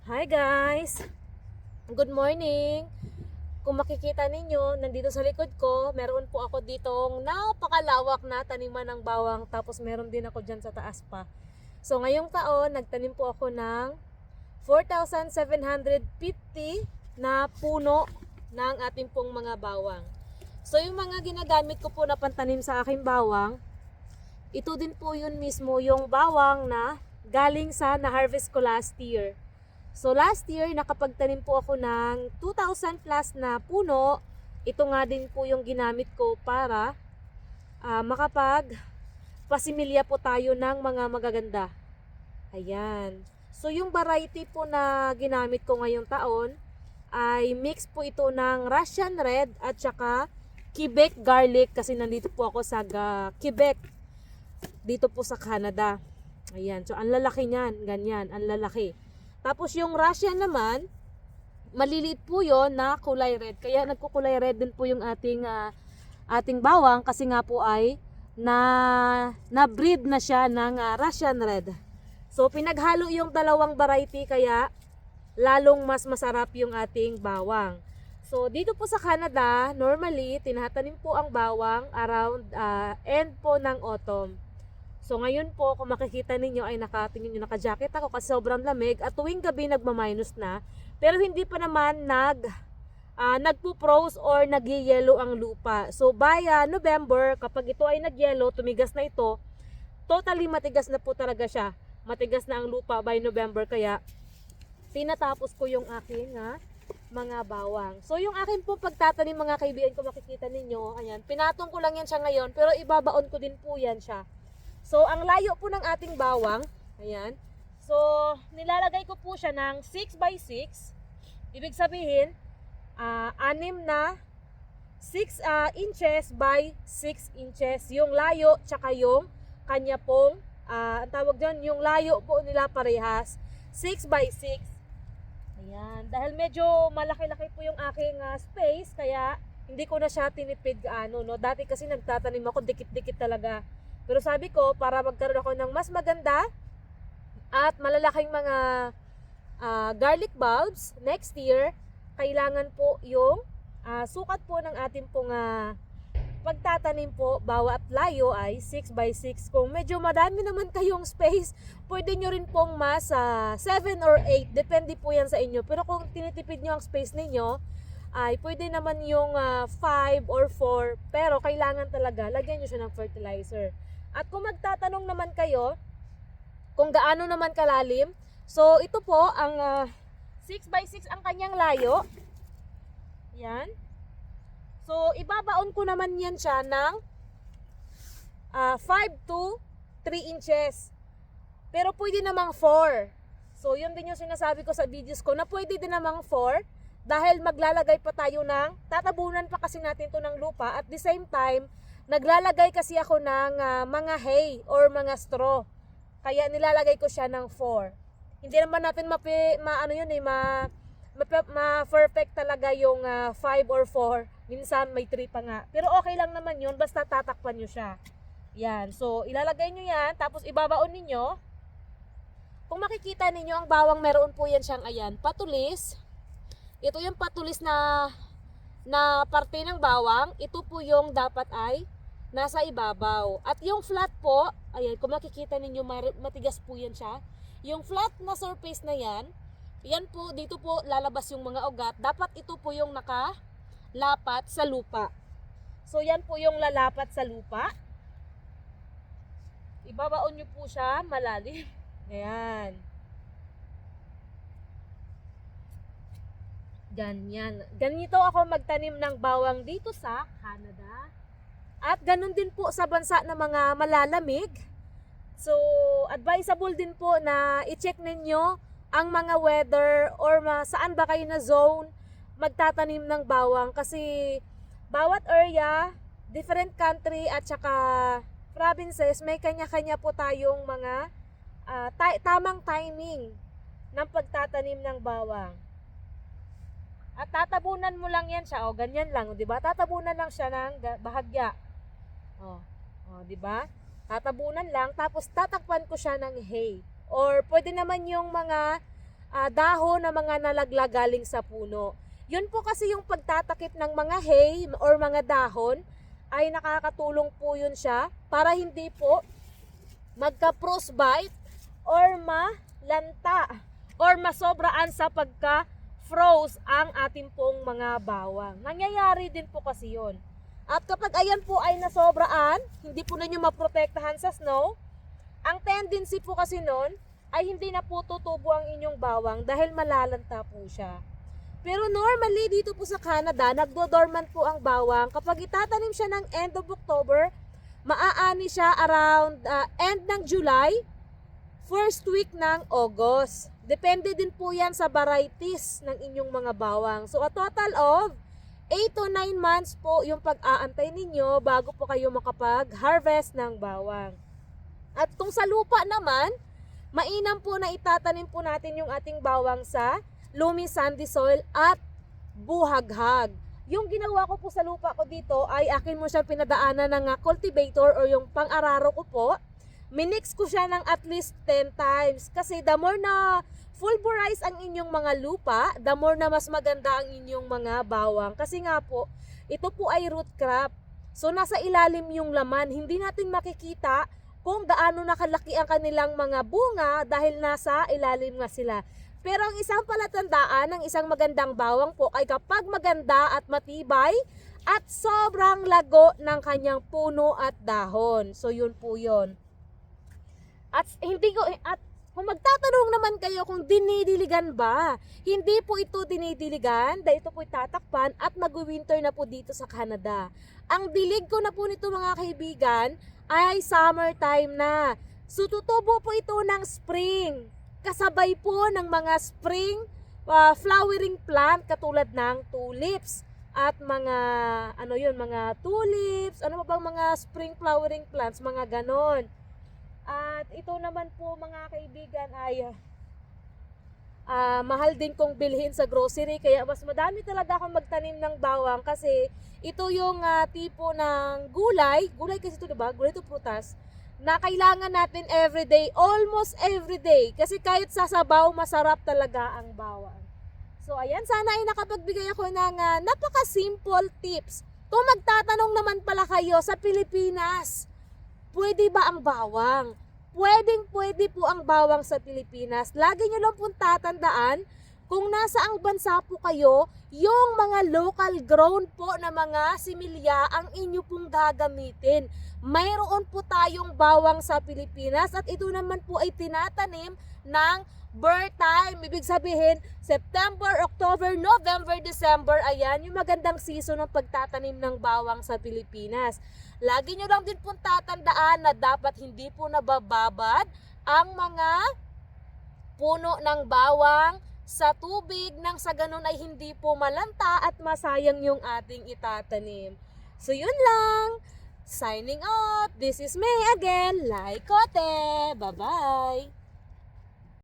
Hi guys! Good morning! Kung makikita ninyo, nandito sa likod ko, meron po ako ditong napakalawak na taniman ng bawang, tapos meron din ako dyan sa taas pa. So ngayong taon, nagtanim po ako ng 4,750 na puno ng ating pong mga bawang. So yung mga ginagamit ko po na pantanim sa aking bawang, ito din po yun mismo yung bawang na galing sa na-harvest ko last year. So last year, nakapagtanim po ako ng 2,000 plus na puno. Ito nga din po yung ginamit ko para makapag-pasimilya po tayo ng mga magaganda. Ayan. So yung variety po na ginamit ko ngayong taon ay mix po ito ng Russian Red at saka Quebec Garlic kasi nandito po ako sa Quebec, dito po sa Canada. Ayan. So ang lalaki niyan, ganyan, ang lalaki. Tapos yung Russian naman, maliliit po yon na kulay red. Kaya nagkukulay red din po yung ating bawang kasi nga po ay na-breed na siya ng Russian red. So pinaghalo yung dalawang variety kaya lalong mas masarap yung ating bawang. So dito po sa Canada, normally tinatanim po ang bawang around end po ng autumn. So ngayon po, kung makikita ninyo ay nakatingin nyo, naka-jacket ako kasi sobrang lamig at tuwing gabi nagma-minus na. Pero hindi pa naman nagpo-froze or nag-yellow ang lupa. So by November, kapag ito ay nag-yellow, tumigas na ito, totally matigas na po talaga siya. Matigas na ang lupa by November kaya tinatapos ko yung aking mga bawang. So yung akin po pagtatanim mga kaibigan ko, makikita ninyo, ayan, pinatong ko lang yan siya ngayon pero ibabaon ko din po yan siya. So, ang layo po ng ating bawang, ayan. So, nilalagay ko po siya ng 6x6. Ibig sabihin, 6 na 6 inches by 6 inches. Yung layo, tsaka yung kanya pong, ang tawag dyan, yung layo po nila parehas, 6x6. Ayan. Dahil medyo malaki-laki po yung aking space, kaya hindi ko na siya tinipid gaano, no? Dati kasi nagtatanim ako, dikit-dikit talaga. Pero sabi ko, para magkaroon ako ng mas maganda at malalaking mga garlic bulbs next year, kailangan po yung sukat po ng ating pong pagtatanim po, bawat layo ay 6x6. Kung medyo madami naman kayong space, pwede nyo rin pong mas 7 or 8. Depende po yan sa inyo. Pero kung tinitipid nyo ang space ninyo, ay pwede naman yung 5 or 4. Pero kailangan talaga, lagyan nyo siya ng fertilizer. At kung magtatanong naman kayo kung gaano naman kalalim, so ito po ang 6x6 ang kanyang layo. Yan. So ibabaon ko naman yan siya ng 5 to 3 inches. Pero pwede namang 4. So yun din yung sinasabi ko sa videos ko na pwede din namang 4 dahil maglalagay pa tayo ng, tatabunan pa kasi natin to ng lupa at the same time naglalagay kasi ako ng mga hay or mga straw. Kaya nilalagay ko siya ng 4. Hindi naman natin ma-perfect talaga yung 5 or 4. Minsan may 3 pa nga. Pero okay lang naman yun, basta tatakpan nyo siya. Yan. So, ilalagay nyo yan, tapos ibabaon ninyo. Kung makikita ninyo, ang bawang meron po yan siyang, ayan, patulis. Ito yung patulis na parte ng bawang. Ito po yung dapat ay nasa ibabaw. At yung flat po, ayan, kung makikita ninyo, matigas po yan siya. Yung flat na surface na yan, yan po, dito po lalabas yung mga ugat. Dapat ito po yung nakalapat sa lupa. So yan po yung lalapat sa lupa. Ibabaon nyo po siya malalim. Ayan. Ganyan. Ganito ako magtanim ng bawang dito sa Canada. At ganun din po sa bansa na mga malalamig. So, advisable din po na i-check ninyo ang mga weather or saan ba kayo na zone magtatanim ng bawang. Kasi bawat area, different country at saka provinces, may kanya-kanya po tayong mga tamang timing ng pagtatanim ng bawang. At tatabunan mo lang yan siya, o ganyan lang, 'di ba? Tatabunan lang siya ng bahagya. Oh, 'di ba? Tatabunan lang tapos tatakpan ko siya ng hay. Or pwede naman yung mga dahon na mga nalaglag galing sa puno. Yun po kasi yung pagtatakip ng mga hay or mga dahon ay nakakatulong po yun siya para hindi po magka-frostbite or malanta or masobraan sa pagka-froze ang ating pong mga bawang. Nangyayari din po kasi yun. At kapag ayan po ay nasobraan, hindi po ninyo maprotektahan sa snow, ang tendency po kasi nun ay hindi na po tutubo ang inyong bawang dahil malalanta po siya. Pero normally dito po sa Canada, nagdo-dormant po ang bawang. Kapag itatanim siya ng end of October, maaani siya around end ng July, first week ng August. Depende din po yan sa varieties ng inyong mga bawang. So a total of 8 to 9 months po yung pag-aantay ninyo bago po kayo makapag-harvest ng bawang. At kung sa lupa naman, mainam po na itatanim po natin yung ating bawang sa loamy sandy soil at buhaghag. Yung ginawa ko po sa lupa ko dito ay akin mo siya pinadaanan ng cultivator or yung pang-araro ko po. Minix ko siya ng at least 10 times kasi the more na pulverize ang inyong mga lupa, the more na mas maganda ang inyong mga bawang. Kasi nga po, ito po ay root crop. So nasa ilalim yung laman, hindi natin makikita kung gaano nakalaki ang kanilang mga bunga dahil nasa ilalim nga sila. Pero ang isang palatandaan ng isang magandang bawang po ay kapag maganda at matibay at sobrang lago ng kanyang puno at dahon. So yun po yun. At kung magtatanong naman kayo kung dinidiligan ba, hindi po ito dinidiligan dahil ito po tatakpan at mag-winter na po dito sa Canada. Ang dilig ko na po nito mga kaibigan ay summertime na. So tutubo po ito ng spring. Kasabay po ng mga spring flowering plant katulad ng tulips at mga mga tulips, ano pa bang mga spring flowering plants, mga ganon. At ito naman po mga kaibigan ay mahal din kong bilhin sa grocery kaya mas madami talaga akong magtanim ng bawang kasi ito yung tipo ng gulay kasi ito diba, gulay ito prutas na kailangan natin everyday, almost everyday. Kasi kahit sa sabaw, masarap talaga ang bawang. So, ayan, sana ay nakapagbigay ako ng napaka-simple tips. Kung magtatanong naman pala kayo sa Pilipinas, pwede ba ang bawang? Pwede po ang bawang sa Pilipinas. Lagi nyo lang pong tatandaan, kung nasa ang bansa po kayo, yung mga local grown po na mga similya ang inyo pong gagamitin. Mayroon po tayong bawang sa Pilipinas at ito naman po ay tinatanim ng birth time. Ibig sabihin, September, October, November, December, ayan, yung magandang season ng pagtatanim ng bawang sa Pilipinas. Lagi nyo lang din po tatandaan na dapat hindi po nabababad ang mga puno ng bawang sa tubig nang sa ganun ay hindi po malanta at masayang yung ating itatanim. So yun lang. Signing off. This is May again. Like Kote. Bye-bye.